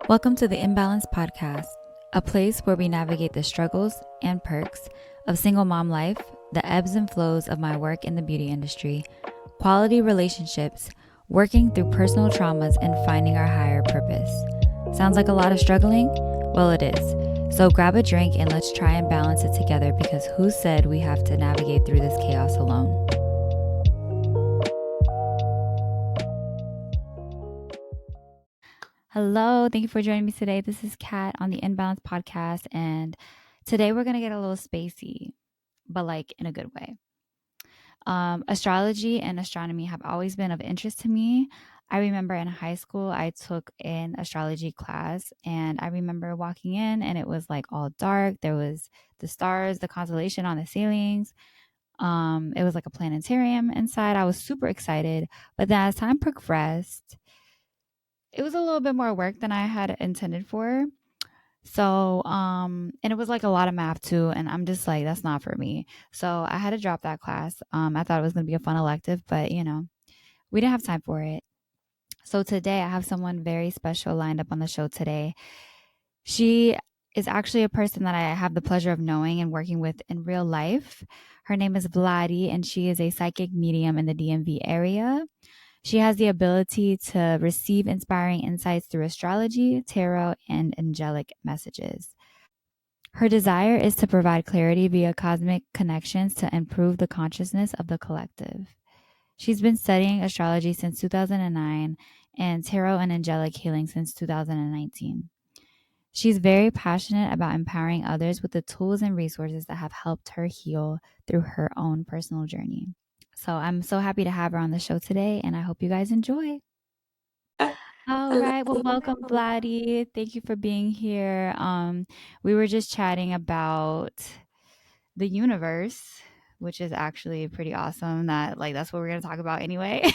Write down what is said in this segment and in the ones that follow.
Welcome to the Imbalance Podcast, a place where we navigate the struggles and perks of single mom life, the ebbs and flows of my work in the beauty industry, quality relationships, working through personal traumas, and finding our higher purpose. Sounds like a lot of struggling? Well, it is. So grab a drink and let's try and balance it together, because who said we have to navigate through this chaos alone? Hello, thank you for joining me today. This is Kat on the Inbalance Podcast, and today we're going to get a little spacey, but like in a good way. Astrology and astronomy have always been of interest to me. I remember in high school, I took an astrology class, and I remember walking in and it was like all dark. There was the stars, the constellation on the ceilings. It was like a planetarium inside. I was super excited, but then as time progressed, it was a little bit more work than I had intended for. So, and it was like a lot of math too. And I'm just like, that's not for me. So I had to drop that class. I thought it was going to be a fun elective, but we didn't have time for it. So today I have someone very special lined up on the show today. She is actually a person that I have the pleasure of knowing and working with in real life. Her name is Vladi, and she is a psychic medium in the DMV area. She has the ability to receive inspiring insights through astrology, tarot, and angelic messages. Her desire is to provide clarity via cosmic connections to improve the consciousness of the collective. She's been studying astrology since 2009 and tarot and angelic healing since 2019. She's very passionate about empowering others with the tools and resources that have helped her heal through her own personal journey. So I'm so happy to have her on the show today, and I hope you guys enjoy. All Hello. right. Well, welcome, Vladi. Thank you for being here. We were just chatting about the universe, which is actually pretty awesome. That's what we're gonna talk about anyway.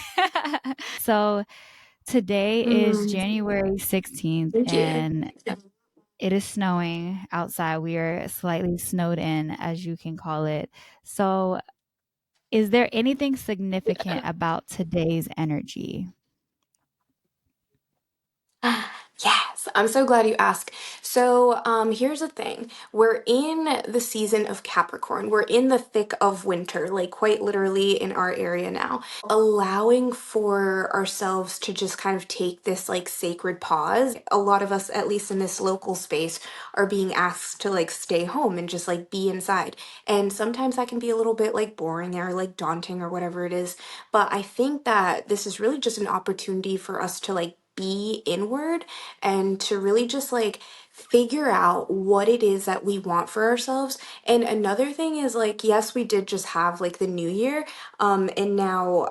So today is January 16th, Thank you. and it is snowing outside. We are slightly snowed in, as you can call it. So, is there anything significant about today's energy? Yes, I'm so glad you asked. Here's the thing. We're in the season of Capricorn. We're in the thick of winter, like quite literally in our area now. Allowing for ourselves to just kind of take this like sacred pause. A lot of us, at least in this local space, are being asked to like stay home and just like be inside. And sometimes that can be a little bit like boring or like daunting or whatever it is. But I think that this is really just an opportunity for us to like be inward and to really just like figure out what it is that we want for ourselves. And another thing is like, yes, we did just have like the new year. And now,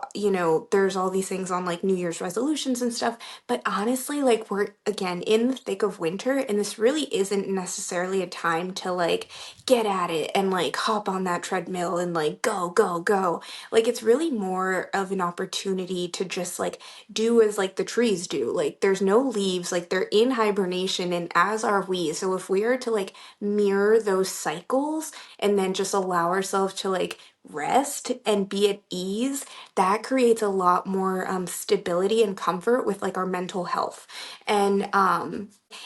there's all these things on like New Year's resolutions and stuff. But honestly, like we're again in the thick of winter, and this really isn't necessarily a time to like get at it and like hop on that treadmill and like go, go, go. Like it's really more of an opportunity to just like do as like the trees do. Like there's no leaves, like they're in hibernation, and as are we. So if we are to like mirror those cycles and then just allow ourselves to like rest and be at ease, that creates a lot more stability and comfort with like our mental health. And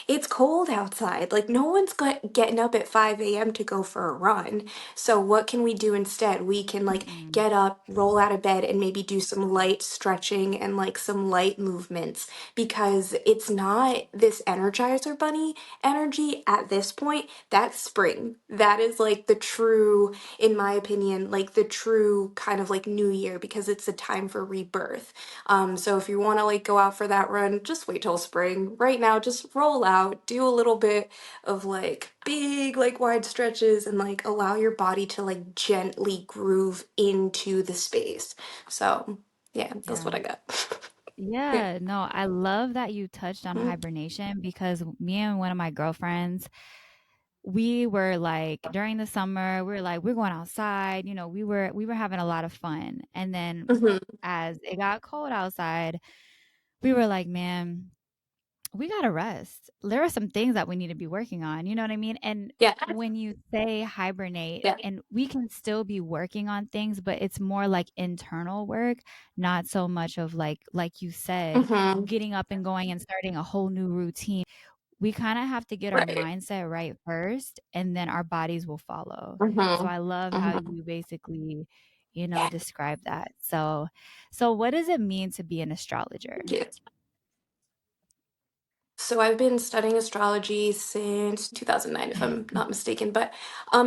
it's cold outside. Like no one's getting up at 5 a.m. to go for a run. So what can we do instead? We can like Mm-mm. get up, roll out of bed, and maybe do some light stretching and like some light movements, because it's not this Energizer Bunny energy at this point. That's spring. That is like the true, in my opinion, like the true kind of like new year, because it's a time for rebirth. So if you want to like go out for that run, just wait till spring. Right now, just roll out, do a little bit of like big, like wide stretches, and like allow your body to like gently groove into the space. So, yeah, that's Yeah. what I got. Yeah. Yeah, no, I love that you touched on Mm. hibernation, because me and one of my girlfriends, we were like during the summer, we were like, we're going outside, we were having a lot of fun. And then Mhm. as it got cold outside, we were like, man, we got to rest. There are some things that we need to be working on, you know what I mean? And Yeah. when you say hibernate, Yeah. and we can still be working on things, but it's more like internal work, not so much of like you said, Hmm. getting up and going and starting a whole new routine. we kind of have to get our Right. mindset right first, and then our bodies will follow. So Mm-hmm. I love how Mm-hmm. you basically, you know, Yeah. describe that. So what does it mean to be an astrologer? Yeah. So I've been studying astrology since 2009, if I'm not mistaken. But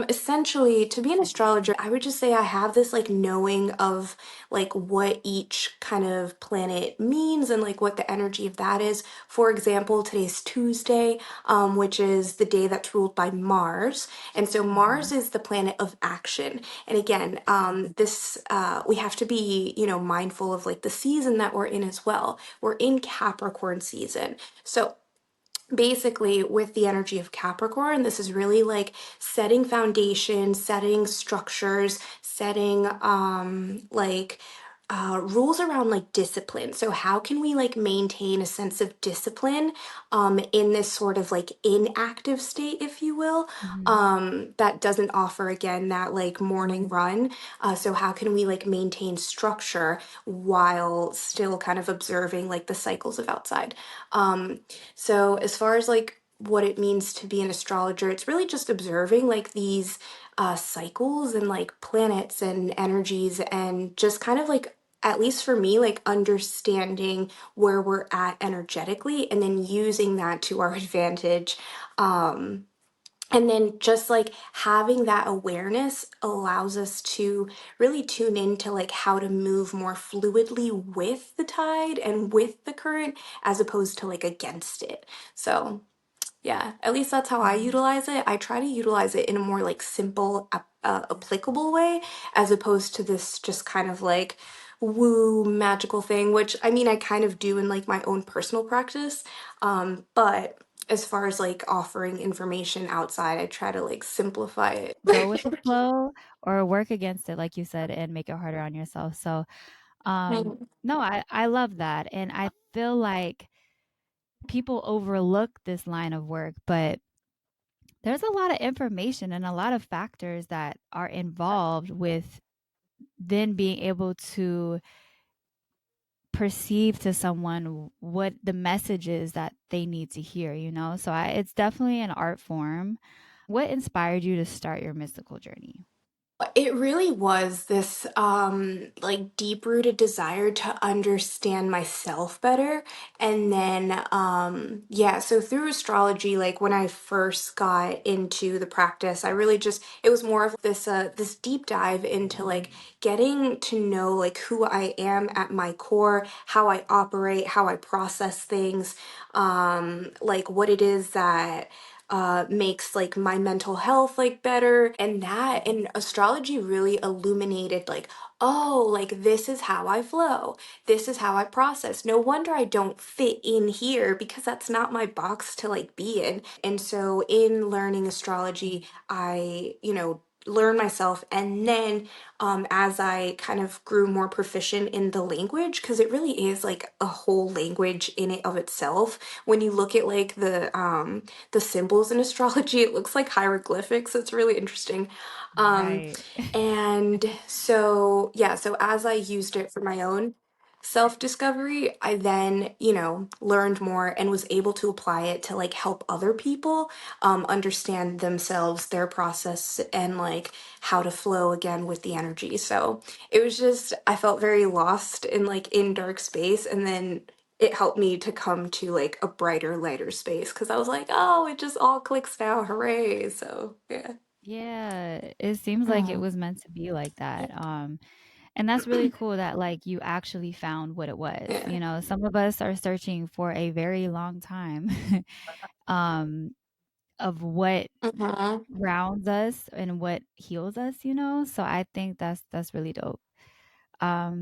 essentially, to be an astrologer, I would just say I have this like knowing of like what each kind of planet means and like what the energy of that is. For example, today's Tuesday, which is the day that's ruled by Mars, and so Mhm. Mars is the planet of action. And again, this we have to be mindful of like the season that we're in as well. We're in Capricorn season, so basically with the energy of Capricorn, this is really like setting foundations, setting structures, setting like rules around like discipline. So how can we like maintain a sense of discipline in this sort of like inactive state, if you will, Mhm. that doesn't offer again that like morning run. So how can we like maintain structure while still kind of observing like the cycles of outside? So as far as like what it means to be an astrologer, it's really just observing like these cycles and like planets and energies and just kind of like at least for me like understanding where we're at energetically and then using that to our advantage. Um and then just like having that awareness allows us to really tune into like how to move more fluidly with the tide and with the current as opposed to like against it. So yeah, at least that's how I Mhm. utilize it. I try to utilize it in a more like simple, applicable way, as opposed to this just kind of like woo magical thing, which I mean, I kind of do in like my own personal practice. But as far as like offering information outside, I try to like simplify it. Go with the flow or work against it, like you said, and make it harder on yourself. So, Mhm. no, I love that, and I feel like people overlook this line of work, but there's a lot of information and a lot of factors that are involved with then being able to perceive to someone what the message is that they need to hear, you know? So it's definitely an art form. What inspired you to start your mystical journey? It really was this like deep-rooted desire to understand myself better. And then yeah, so through astrology, like when I first got into the practice, I really just it was more of this deep dive into like getting to know like who I am at my core, how I operate, how I process things, like what it is that makes like my mental health like better, and that and astrology really illuminated like, oh, like this is how I flow, this is how I process. No wonder I don't fit in here because that's not my box to like be in. And so in learning astrology, I learn myself, and then as I kind of grew more proficient in the language, because it really is like a whole language in it of itself. When you look at like the symbols in astrology, it looks like hieroglyphics. It's really interesting. Um, Right. and so, yeah, so as I used it for my own self discovery, I then, learned more and was able to apply it to like help other people understand themselves, their process, and like how to flow again with the energy. So it was just, I felt very lost in like in dark space. And then it helped me to come to like a brighter, lighter space because I was like, oh, it just all clicks now. Hooray. So, yeah. Yeah, it seems like it Mhm. was meant to be like that. And that's really cool that like you actually found what it was. Yeah. You know, some of us are searching for a very long time um of what Mhm. grounds us and what heals us, you know? So I think that's really dope.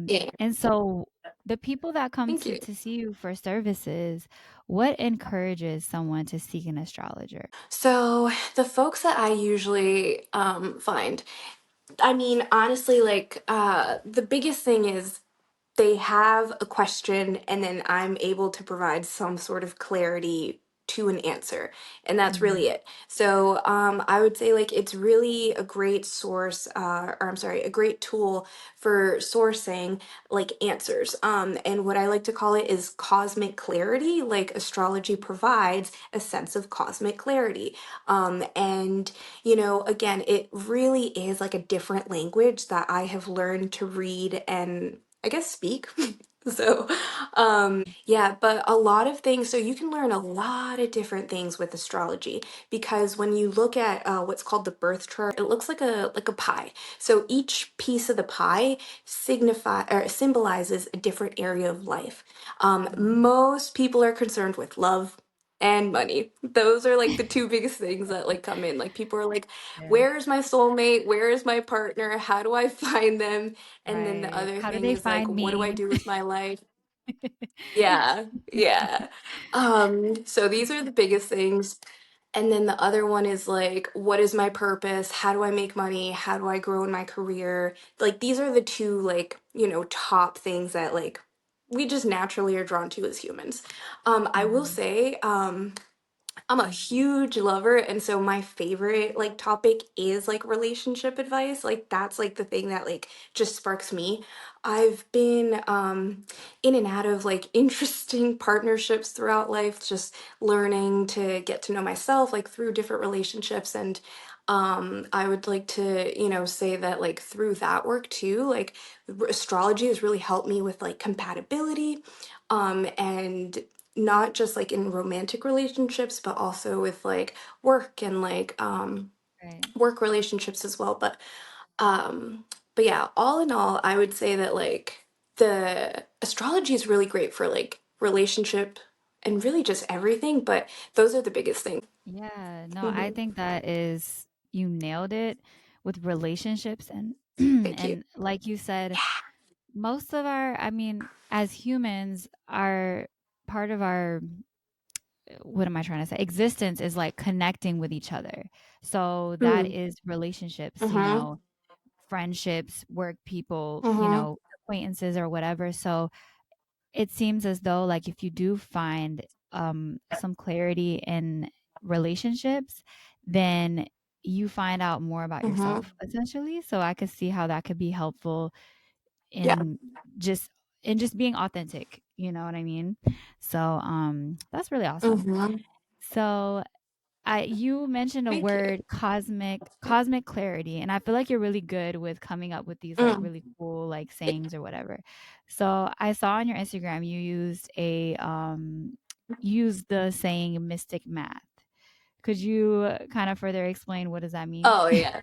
Yeah. And so the people that come Thank you. to see you for services, what encourages someone to seek an astrologer? So the folks that I usually find, I mean, honestly, like the biggest thing is they have a question and then I'm able to provide some sort of clarity to an answer, and that's Mhm. really it. So I would say like it's really a great source, or I'm sorry, a great tool for sourcing like answers. And what I like to call it is cosmic clarity. Like astrology provides a sense of cosmic clarity. And again, it really is like a different language that I have learned to read and I guess speak. So, yeah, but a lot of things, so you can learn a lot of different things with astrology because when you look at what's called the birth chart, it looks like a pie. So each piece of the pie signify or symbolizes a different area of life. Mhm. Most people are concerned with love and money. Those are like the two biggest things that like come in. Like people are like, Yeah. where's my soulmate? Where is my partner? How do I find them? And then the Right. other How do thing they is like, find what do I me? do with my life? Yeah, yeah. So these are the biggest things. And then the other one is like, what is my purpose? How do I make money? How do I grow in my career? Like these are the two like, top things that like we just naturally are drawn to as humans. I will Mhm. say, I'm a huge lover, and so my favorite like topic is like relationship advice. Like that's like the thing that like just sparks me. I've been in and out of like interesting partnerships throughout life, just learning to get to know myself like through different relationships and I would like to, say that like through that work too, like astrology has really helped me with like compatibility and not just like in romantic relationships but also with like work and like Right. work relationships as well um but yeah, all in all I would say that like the astrology is really great for like relationship and really just everything, but those are the biggest things. Yeah. No, I Hmm. think that is you nailed it with relationships and Thank you. and like you said, most of our I mean, as humans, our part of our what am I trying to say? Existence is like connecting with each other. So that Mm. is relationships, Mm-hmm. friendships, work people, Mm-hmm. acquaintances or whatever. So it seems as though like if you do find some clarity in relationships, then you find out more about Mm-hmm. yourself essentially. So I could see how that could be helpful Yeah. in just being authentic, you know what I mean? So that's really awesome. Mm-hmm. So you mentioned a Thank you. word cosmic clarity, and I feel like you're really good with coming up with these like Mm. really cool like sayings or whatever. So I saw on your Instagram you used the saying mystic math. Could you kind of further explain what does that mean? Oh yeah.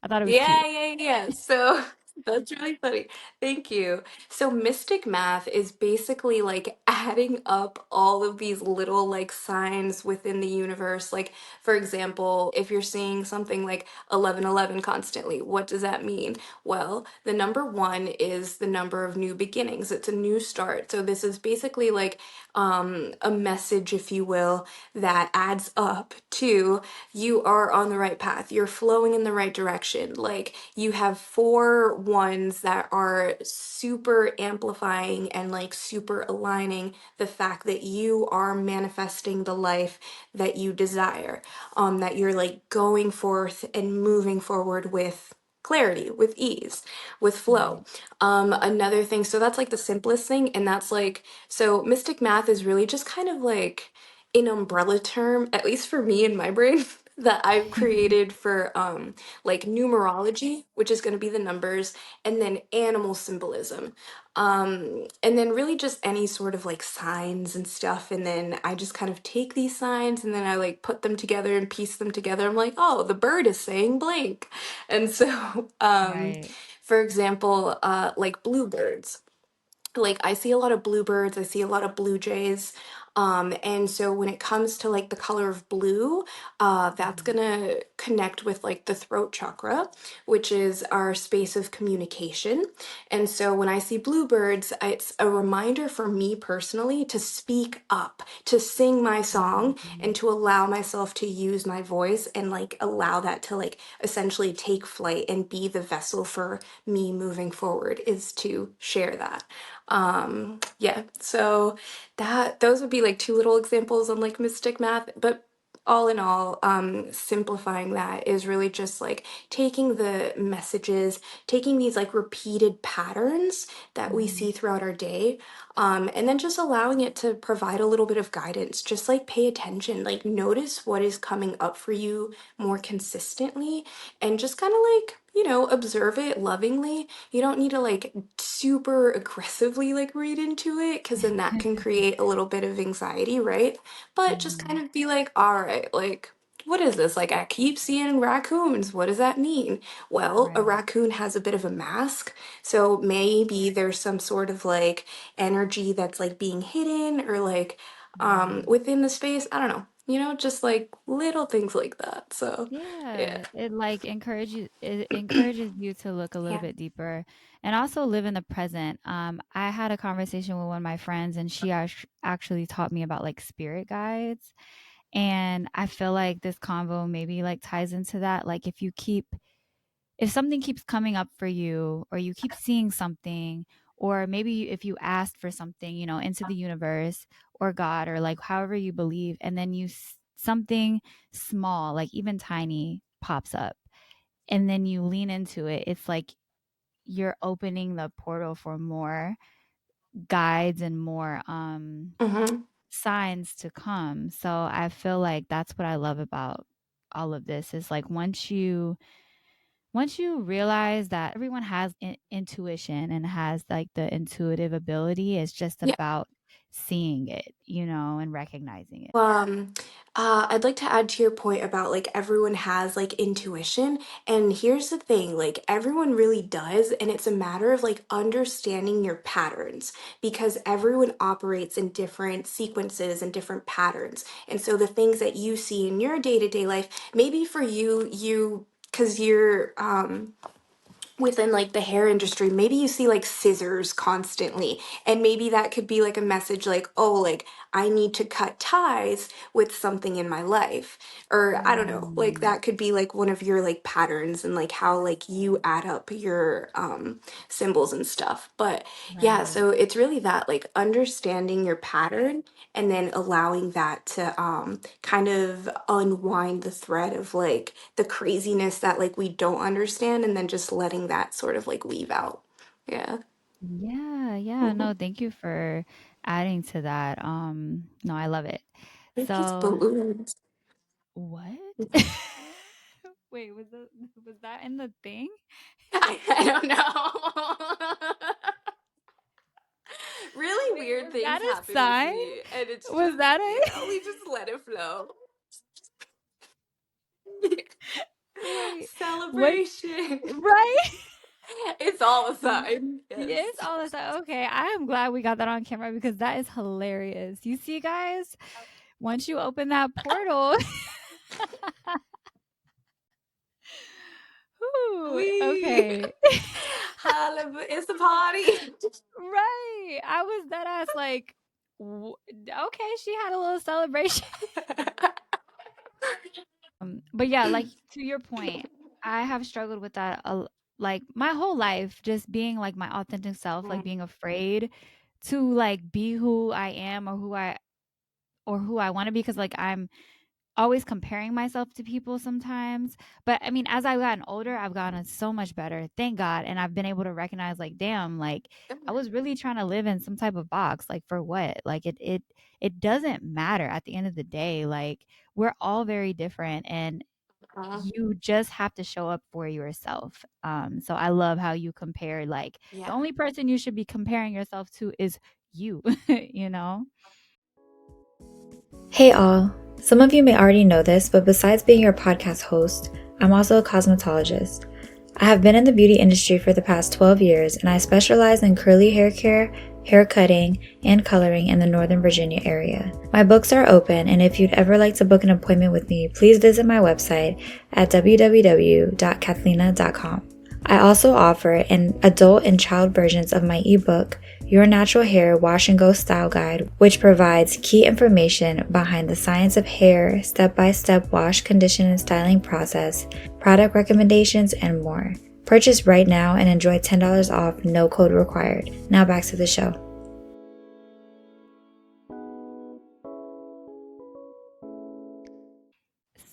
I thought it was Yeah, cute. yeah, yeah. So that's really funny. Thank you. So mystic math is basically like adding up all of these little like signs within the universe. Like, for example, if you're seeing something like 1111 constantly, what does that mean? Well, the number one is the number of new beginnings. It's a new start. So this is basically like a message, if you will, that adds up to you are on the right path. You're flowing in the right direction. Like you have four ones that are super amplifying and like super aligning the fact that you are manifesting the life that you desire. That you're like going forth and moving forward with clarity, with ease, with flow. Right. Another thing, so that's like the simplest thing, and that's like, so mystic math is really just kind of like an umbrella term, at least for me in my brain, that I've created for like numerology, which is going to be the numbers, and then animal symbolism. And then really just any sort of like signs and stuff. And then I just kind of take these signs and then I like put them together and piece them together. I'm like, oh, the bird is saying blank. And so, Right. for example, like bluebirds, like I see a lot of bluebirds, I see a lot of blue jays. And so when it comes to like the color of blue, that's Mhm. gonna connect with like the throat chakra, which is our space of communication. And so when I see bluebirds, it's a reminder for me personally to speak up, to sing my song, and Mhm. to allow myself to use my voice and like allow that to like essentially take flight and be the vessel for me moving forward is to share that. Yeah, so that those would be be like two little examples on like mystic math, but all in all, simplifying that is really just like taking the messages, taking these like repeated patterns that we Mhm. see throughout our day, and then just allowing it to provide a little bit of guidance. Just like pay attention, like notice what is coming up for you more consistently, and just kind of like, observe it lovingly. You don't need to like super aggressively like read into it, because then that can create a little bit of anxiety, right? But just kind Mhm. of be like, all right, like, what is this? Like, I keep seeing raccoons. What does that mean? Well, a Right. raccoon has a bit of a mask. So maybe there's some sort of like energy that's like being hidden, or like Mhm. within the space. I don't know. Just like little things like that. So, yeah. Yeah, it encourages you to look a little Yeah. bit deeper and also live in the present. I had a conversation with one of my friends, and she actually taught me about like spirit guides, and I feel like this convo maybe like ties into that. Like if something keeps coming up for you, or you keep seeing something, or maybe if you asked for something, into the universe or God, or like however you believe, and then something small, like even tiny, pops up, and then you lean into it, it's like you're opening the portal for more guides and more Hmm. signs to come. So I feel like that's what I love about all of this, is like once you realize that everyone has intuition and has like the intuitive ability, it's just about seeing it, and recognizing it. Um, I'd like to add to your point about like everyone has like intuition. And here's the thing, like everyone really does. And it's a matter of like understanding your patterns, because everyone operates in different sequences and different patterns. And so the things that you see in your day-to-day life, maybe for because you're within like the hair industry, maybe you see like scissors constantly, and maybe that could be like a message like, oh, like I need to cut ties with something in my life, or I don't know, like Mm, that could be like one of your like patterns, and like how like you add up your symbols and stuff. But yeah, right. so it's really that like understanding your pattern, and then allowing that to kind of unwind the thread of like the craziness that like we don't understand, and then just letting that sort of like weave out. Yeah. Yeah, yeah. Mhm. No, thank you for adding to that. No, I love it. They're just So, balloons. what? Wait, was that in the thing? I don't know. Really Wait, weird was things that a happen with sign? me, and it's Was just, that a we just let it flow. Wait, what? Celebration. Right? It's all a Y sign. Yes. Yes, all of that. Okay, I am glad we got that on camera because that is hilarious. You see, guys, once you open that portal, whoo, We okay. It's a party. Right. I was that ass like, okay, she had a little celebration. But yeah, like to your point, I have struggled with that like my whole life, just being like my authentic self, like being afraid to like be who I am, or who I want to be, because like I'm always comparing myself to people sometimes. But I mean, as I've gotten older, I've gotten so much better, thank God. And I've been able to recognize like, damn, like I was really trying to live in some type of box. Like for what? Like it doesn't matter at the end of the day. Like we're all very different, and Uh, you just have to show up for yourself. So I love how you compare, like the yeah. only person you should be comparing yourself to is you, you know? Hey all! Some of you may already know this, but besides being your podcast host, I'm also a cosmetologist. I have been in the beauty industry for the past 12 years, and I specialize in curly hair care, hair cutting, and coloring in the Northern Virginia area. My books are open, and if you'd ever like to book an appointment with me, please visit my website at www.kathlena.com. I also offer an adult and child versions of my ebook, Your Natural Hair Wash and Go Style Guide, which provides key information behind the science of hair, step-by-step wash, condition, and styling process, product recommendations, and more. Purchase right now and enjoy $10 off, no code required. Now back to the show.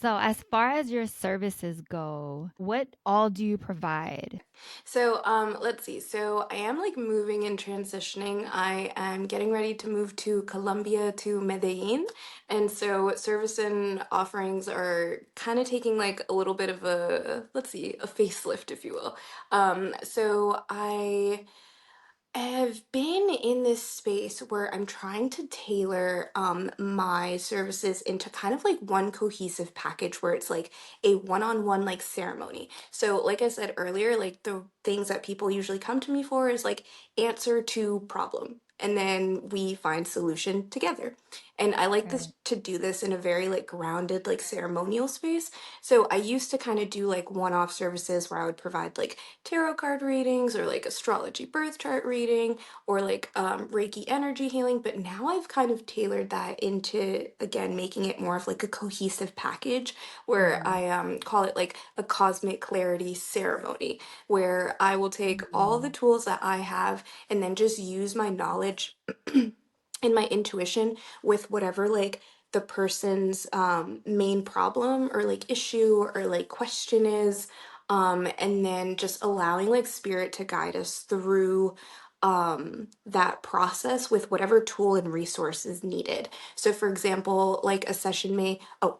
So, as far as your services go, what all do you provide? So, let's see. So, I am like moving and transitioning. I am getting ready to move to Colombia to Medellin. And so, service and offerings are kind of taking like a little bit of a, let's see, a facelift, if you will. I've been in this space where I'm trying to tailor my services into kind of like one cohesive package where it's like a one-on-one like ceremony. So, like I said earlier, like the things that people usually come to me for is like answer to problem, and then we find solution together. And I like this Right. to do this in a very like grounded, like ceremonial space. So I used to kind of do like one-off services where I would provide like tarot card readings or like astrology birth chart reading or like Reiki energy healing. But now I've kind of tailored that into, again, making it more of like a cohesive package where Mm. I call it like a cosmic clarity ceremony, where I will take all the Mm. tools that I have and then just use my knowledge and my intuition with whatever like the person's main problem or like issue or like question is, and then just allowing like spirit to guide us through that process with whatever tool and resource is needed. So for example, like a session may, oh,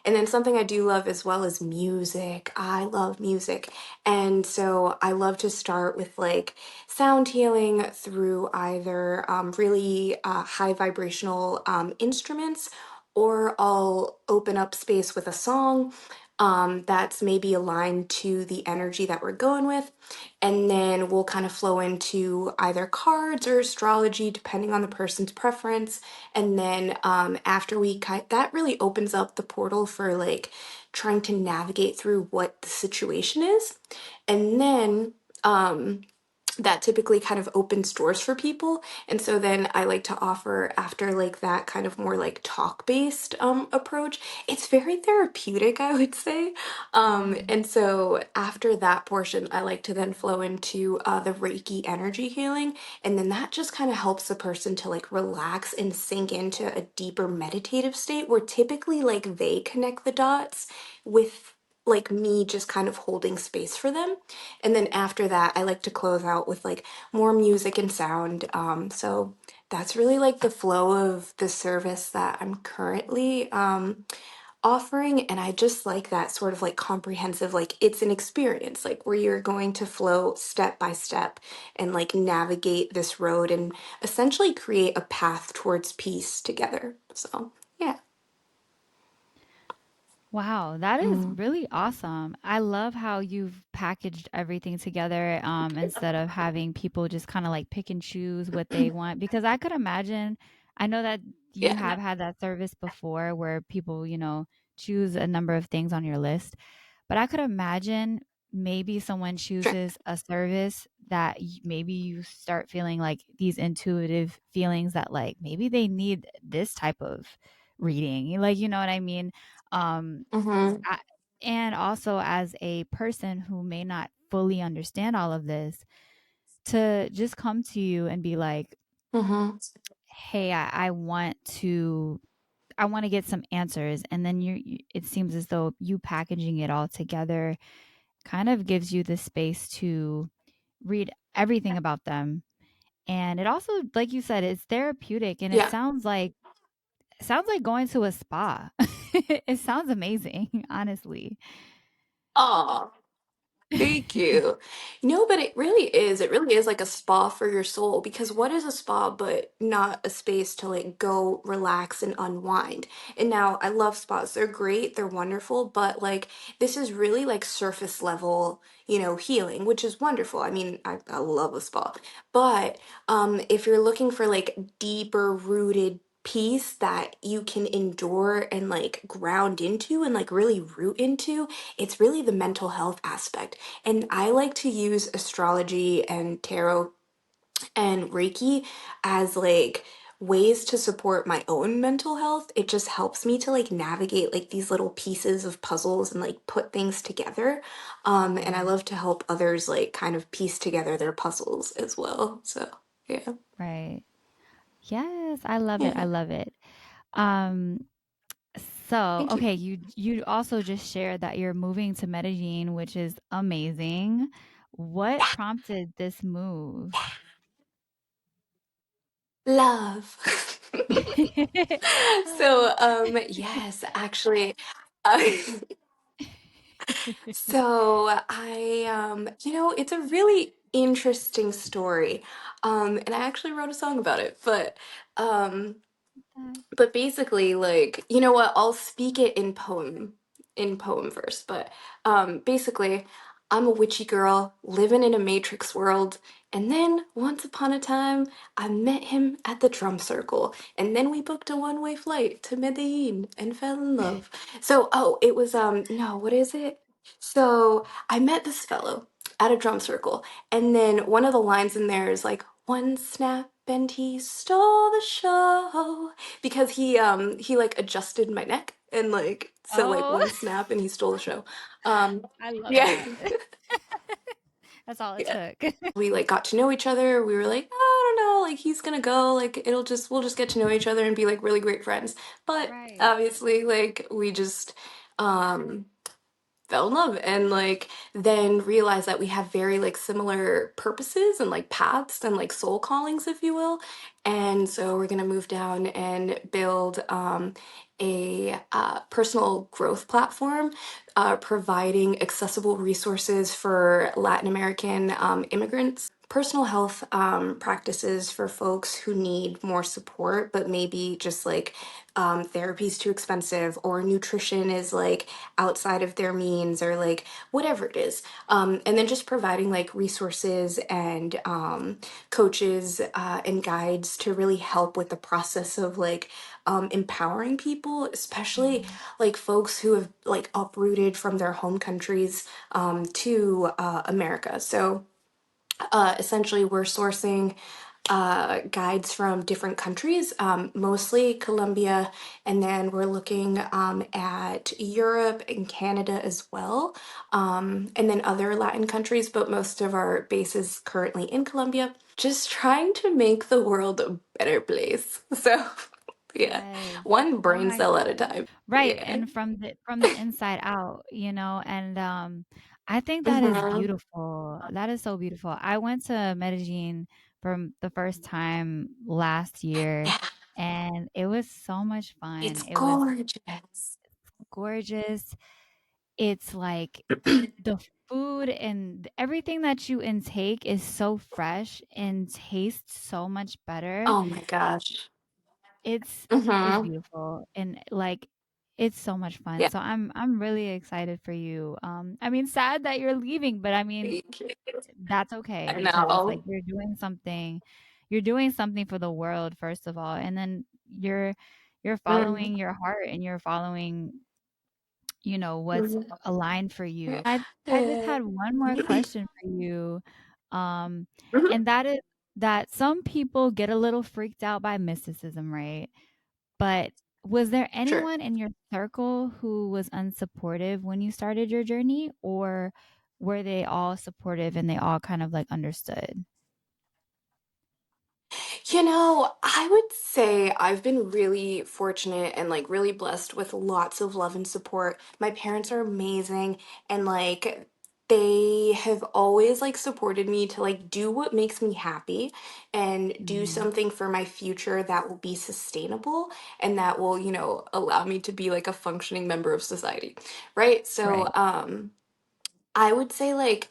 and then something I do love as well is music. I love music. And so I love to start with like sound healing through either really high vibrational instruments, or I'll open up space with a song that's maybe aligned to the energy that we're going with. And then we'll kind of flow into either cards or astrology, depending on the person's preference. And then after that really opens up the portal for like trying to navigate through what the situation is. And then that typically kind of opens doors for people. And so then I like to offer after like that kind of more like talk based approach. It's very therapeutic, I would say. Mm. And so after that portion, I like to then flow into the Reiki energy healing. And then that just kind of helps the person to like relax and sink into a deeper meditative state where typically like they connect the dots with like me just kind of holding space for them. And then after that, I like to close out with like more music and sound. So that's really like the flow of the service that I'm currently offering. And I just like that sort of like comprehensive, like it's an experience, like where you're going to flow step by step and like navigate this road and essentially create a path towards peace together. So, yeah. Wow, that is Mm. really awesome. I love how you've packaged everything together, instead of having people just kind of like pick and choose what they want. Because I could imagine, I know that you Yeah. have had that service before where people, choose a number of things on your list. But I could imagine maybe someone Sure. chooses a service that maybe you start feeling like these intuitive feelings that like maybe they need this type of reading. Like, you know what I mean? Um, Mm-hmm. I, and also as a person who may not fully understand all of this, to just come to you and be like, Mm-hmm. "Hey, I want to get some answers," and then it seems as though you packaging it all together kind of gives you the space to read everything about them. And it also, like you said, it's therapeutic, and Yeah. it sounds like going to a spa. It sounds amazing, honestly. Oh, thank you. No, but it really is. It really is like a spa for your soul, because what is a spa but not a space to like go relax and unwind? And now I love spas. They're great, they're wonderful, but like this is really like surface level, healing, which is wonderful. I mean, I love a spa. But if you're looking for like deeper rooted peace that you can endure and like ground into and like really root into, it's really the mental health aspect. And I like to use astrology and tarot and Reiki as like ways to support my own mental health. It just helps me to like navigate like these little pieces of puzzles and like put things together. And I Mm, love to help others like kind of piece together their puzzles as well. So, yeah. right. Yes, I love it. I Yeah. love it. Um, So, Thank you. okay, you also just shared that you're moving to Medellin, which is amazing. What prompted this move? Love. So, yes, actually, uh, so it's a really interesting story. And I actually wrote a song about it, um, but basically, like, you know what? I'll speak it in poem first. But basically, I'm a witchy girl living in a matrix world. And then once upon a time, I met him at the drum circle. And then we booked a one-way flight to Medellin and fell in love. So, oh, it was no, what is it? So I met this fellow at a drum circle, and then one of the lines in there is like, one snap and he stole the show, because he like adjusted my neck, and like so like Oh, one snap and he stole the show. Um I love yeah. that. That's all it Yeah. took. We like got to know each other. We were like, oh, I don't know, like he's gonna go, like we'll just get to know each other and be like really great friends. But Right. obviously like we just um fell in love, and like then realized that we have very like similar purposes and like paths and like soul callings, if you will. And so we're going to move down and build a personal growth platform, providing accessible resources for Latin American immigrants, personal health practices for folks who need more support, but maybe just like therapy's too expensive, or nutrition is like outside of their means, or like whatever it is. And then just providing like resources and coaches and guides to really help with the process of like empowering people, especially Mhm. like folks who have like uprooted from their home countries to America. So essentially, we're sourcing guides from different countries, mostly Colombia, and then we're looking at Europe and Canada as well, and then other Latin countries, but most of our base is currently in Colombia. Just trying to make the world a better place. So, yeah, Yes. one Oh brain my cell at a God. time. Right, Yeah. and from the inside out, and I think that is Hmm. beautiful. That is so beautiful. I went to Medellin from the first time last year, Yeah, and it was so much fun. it's It was gorgeous. gorgeous. It's like the food and everything that you intake is so fresh and tastes so much better. Oh my gosh. It's it's Hmm. beautiful and, like, it's so much fun. Yeah. So I'm really excited for you. I mean, sad that you're leaving, but I mean, Thank you. that's okay I because it's like know. you're doing something for the world, first of all, and then you're Mm, following your heart and you're following, what's mm, aligned for you. yeah. I just Yeah. had one more question for you, um, Mhm. and that is that some people get a little freaked out by mysticism, right? But was there Sure. anyone in your circle who was unsupportive when you started your journey, or were they all supportive and they all kind of, like, understood? I would say I've been really fortunate and like really blessed with lots of love and support. My parents are amazing, and like they have always like supported me to like do what makes me happy and do Mhm. something for my future that will be sustainable and that will, allow me to be like a functioning member of society. Right? So, Right. I would say like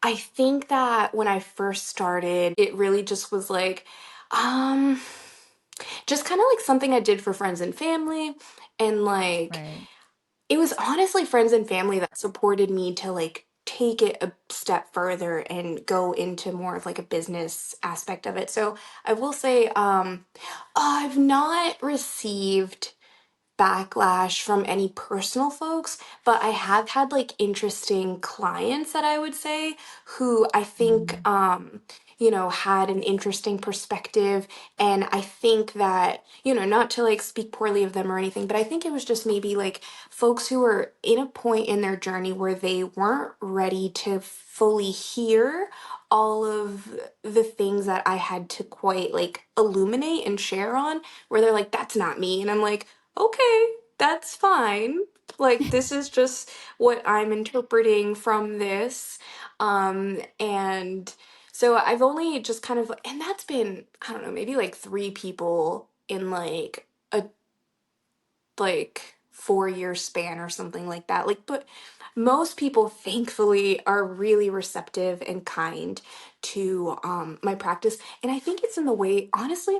I think that when I first started, it really just was like, um, just kind of like something I did for friends and family. And like, Right. it was honestly friends and family that supported me to like take it a step further and go into more of like a business aspect of it. So I will say, I've not received backlash from any personal folks, but I have had like interesting clients that I would say who I think Mhm. had an interesting perspective. And I think that, not to like speak poorly of them or anything, but I think it was just maybe like folks who were in a point in their journey where they weren't ready to fully hear all of the things that I had to quite like illuminate and share on, where they're like, that's not me. And I'm like, okay, that's fine. Like, this is just what I'm interpreting from this. And so I've only just kind of, and that's been, I don't know, maybe like three people in like a 4 year span or something like that. Like, but most people thankfully are really receptive and kind to my practice. And I think it's in the way, honestly,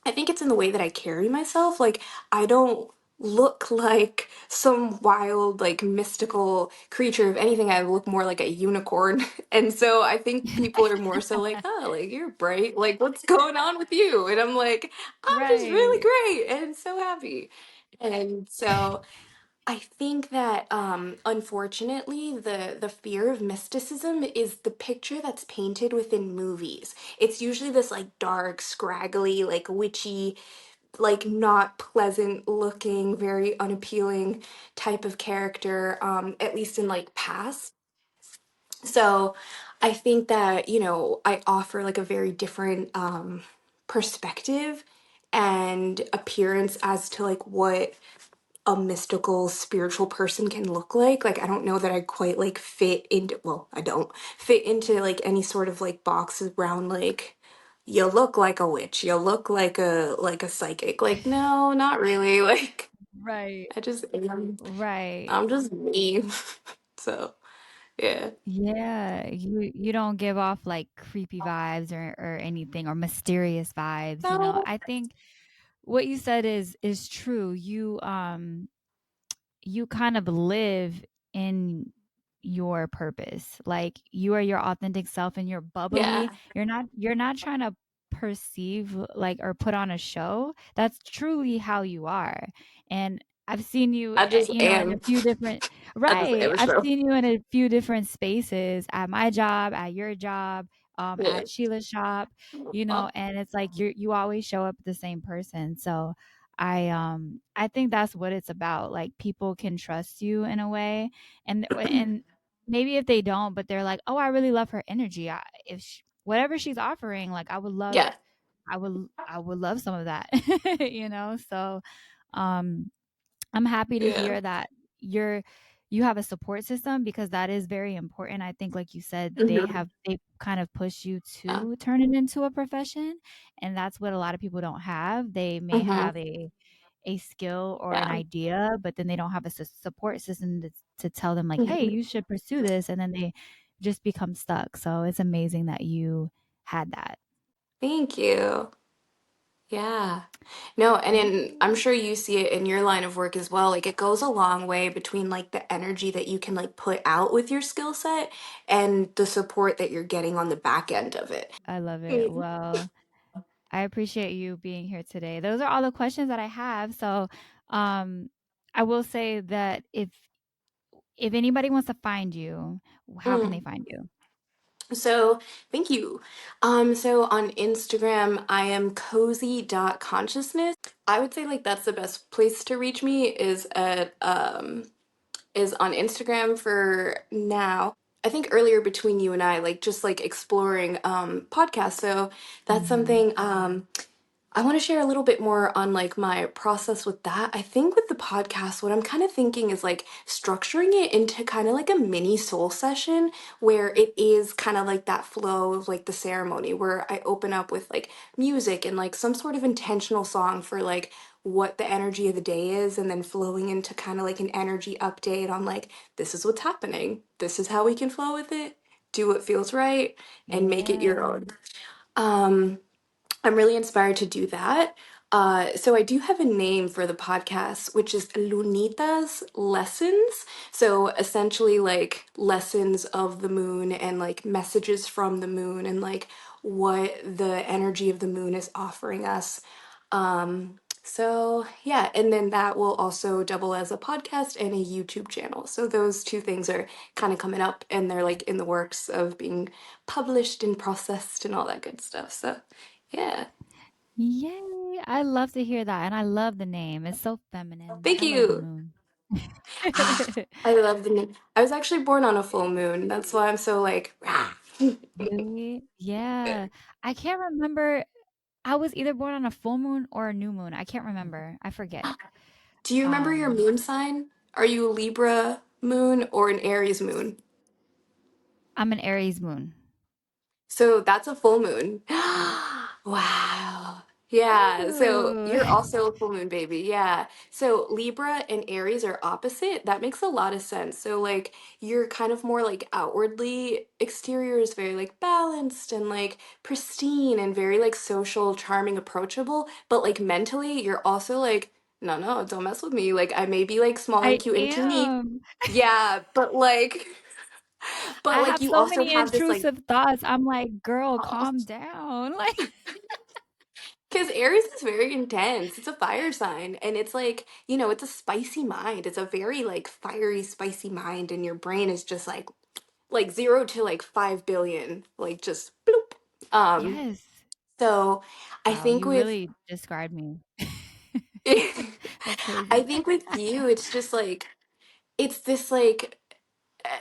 I think it's in the way that I carry myself. Like, I don't look like some wild, like mystical creature. If anything, I look more like a unicorn. And so I think people are more so like, oh, like you're bright. Like, what's going on with you? And I'm like, I'm just really Right. great and so happy. And so I think that unfortunately the fear of mysticism is the picture that's painted within movies. It's usually this like dark, scraggly, like witchy, like not pleasant looking, very unappealing type of character, at least in like past. So I think that, I offer like a very different perspective and appearance as to like what a mystical spiritual person can look like. Like, I don't know that I quite like fit into, well, I don't fit into like any sort of like boxes around like you look like a witch, you look like a psychic. Like, no, not really. Like, Right. I just am. Right. I'm just me. So, yeah. Yeah, you don't give off like creepy vibes or anything or mysterious vibes, you know. No. I think what you said is true. You kind of live in your purpose. Like you are your authentic self and you're bubbly. Yeah. You're not trying to perceive like or put on a show. That's truly how you are. And I've seen you, I just in a am. few different I just right. am a I've show. seen you in a few different spaces at my job, at your job, Yeah. at Sheila's shop, and it's like you always show up the same person. So I think that's what it's about. Like people can trust you in a way, and maybe if they don't, but they're like, "Oh, I really love her energy. If whatever she's offering, like Yeah. I would love some of that." So um I'm happy to Yeah. hear that you're you have a support system because that is very important. I think like you said, Hmm. they kind of push you Yeah. to turn it into a profession, and that's what a lot of people don't have. They may Hmm. have a skill or an Yeah. idea, but then they don't have a support system to tell them like, "Hey, Mhm. you should pursue this," and then they just become stuck. So it's amazing that you had that. Thank you. Yeah. No, and I'm sure you see it in your line of work as well. Like, it goes a long way between like the energy that you can like put out with your skill set and the support that you're getting on the back end of it. I love it. Mm. Well, I appreciate you being here today. Those are all the questions that I have. So, um, I will say that if anybody wants to find you, how can they Mm. find you? So thank you. So on Instagram, I am cozy.consciousness. I would say like that's the best place to reach me is on Instagram for now. I think earlier between you and I, like just like exploring podcasts. So that's Mhm. something I want to share a little bit more on like my process with that. I think with the podcast, what I'm kind of thinking is like structuring it into kind of like a mini soul session where it is kind of like that flow of like the ceremony where I open up with like music and like some sort of intentional song for like what the energy of the day is, and then flowing into kind of like an energy update on like, this is what's happening, this is how we can flow with it, do what feels right, and make it your Yeah. own. Um, I'm really inspired to do that. So I do have a name for the podcast, which is Lunita's Lessons. So essentially, like lessons of the moon and like messages from the moon and like what the energy of the moon is offering us. So yeah, and then that will also double as a podcast and a YouTube channel. So those two things are kind of coming up and they're like in the works of being published and processed and all that good stuff. So yeah. Yay. I love to hear that, and I love the name. It's so feminine. Thank I love the you. moon. I love the name. I was actually born on a full moon. That's why I'm so like, rah. Really? Yeah. I can't remember. I was either born on a full moon or a new moon. I can't remember. I forget. Do you remember your Um, moon sign? Are you a Libra moon or an Aries moon? I'm an Aries moon. So that's a full moon. Wow. Yeah, so Ooh. you're also a full moon baby. Yeah. So Libra and Aries are opposite. That makes a lot of sense. So like you're kind of more like outwardly exterior is very like balanced and like pristine and very like social, charming, approachable, but like mentally you're also like no, no, don't mess with me. Like I may be like small and I cute and teeny. am. Yeah, but like but I like have you so also many have this like intrusive thoughts. I'm like, girl, oh. calm down. Like, Because Aries is very intense. It's a fire sign. And it's like, it's a spicy mind. It's a very like fiery, spicy mind. And your brain is just like 0 to like 5 billion. Like just bloop. Um, yes. so I Wow, think you with really described me. That's I crazy. think with you, it's just like it's this like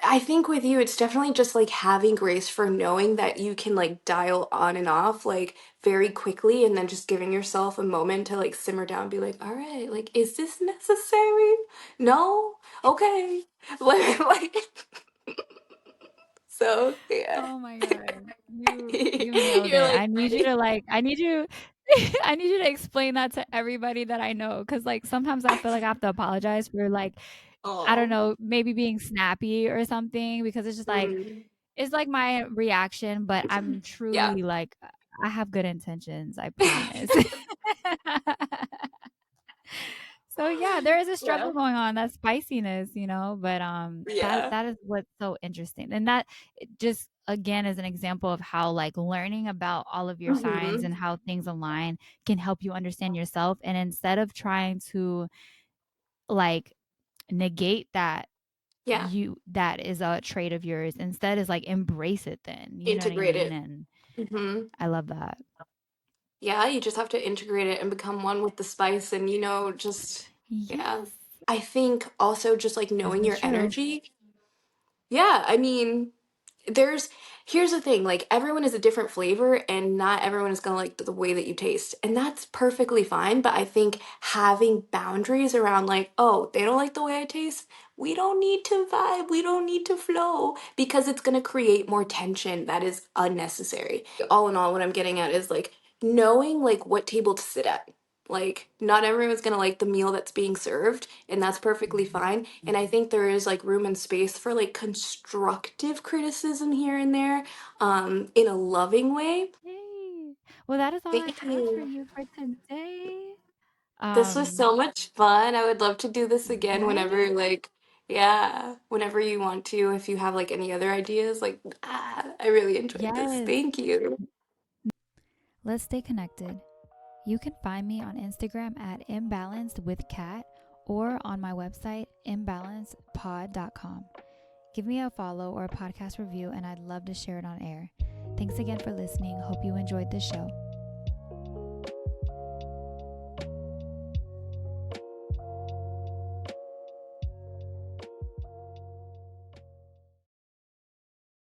I think with you, it's definitely just like having grace for knowing that you can like dial on and off like very quickly and then just giving yourself a moment to like simmer down and be like, all right, like, is this necessary? No? Okay. Like, so yeah. Oh my God. You nailed You're it. like, ready? I need you I need you to explain that to everybody that I know. Cause like sometimes I feel like I have to apologize for like, I don't Oh. know, maybe being snappy or something because it's just like Mm. it's like my reaction, but I'm Yeah. truly like I have good intentions, I promise. So yeah, there is a Yeah. struggle going on, that spiciness, but that Yeah. that is what's so interesting. And that it just again is an example of how like learning about all of your signs Hmm. and how things align can help you understand yourself. And instead of trying to like negate Yeah. that is a trait of yours, instead is like embrace it then. You know what I Integrate mean? it. And Hmm. I love that. Yeah, you just have to integrate it and become one with the spice and just yeah. Yes. I think also just like This knowing is your true. energy. Yeah, I mean, there's here's the thing, like everyone is a different flavor and not everyone is going to like the way that you taste. And that's perfectly fine, but I think having boundaries around like, oh, they don't like the way I taste. We don't need to vibe, we don't need to flow because it's going to create more tension that is unnecessary. All in all, what I'm getting at is like knowing like what table to sit at. Like not everyone's going to like the meal that's being served, and that's perfectly fine. And I think there is like room and space for like constructive criticism here and there, in a loving way. Yay. Well, that is all I Thank have for you. you for today. This was Um, so much fun. I would love to do this again whenever, right? like, yeah, whenever you want to. If you have like any other ideas, like, I really enjoyed this. Yes. Thank you. Let's stay connected. You can find me on Instagram at imbalanced with cat or on my website imbalancedpod.com. Give me a follow or a podcast review and I'd love to share it on air. Thanks again for listening. Hope you enjoyed this show.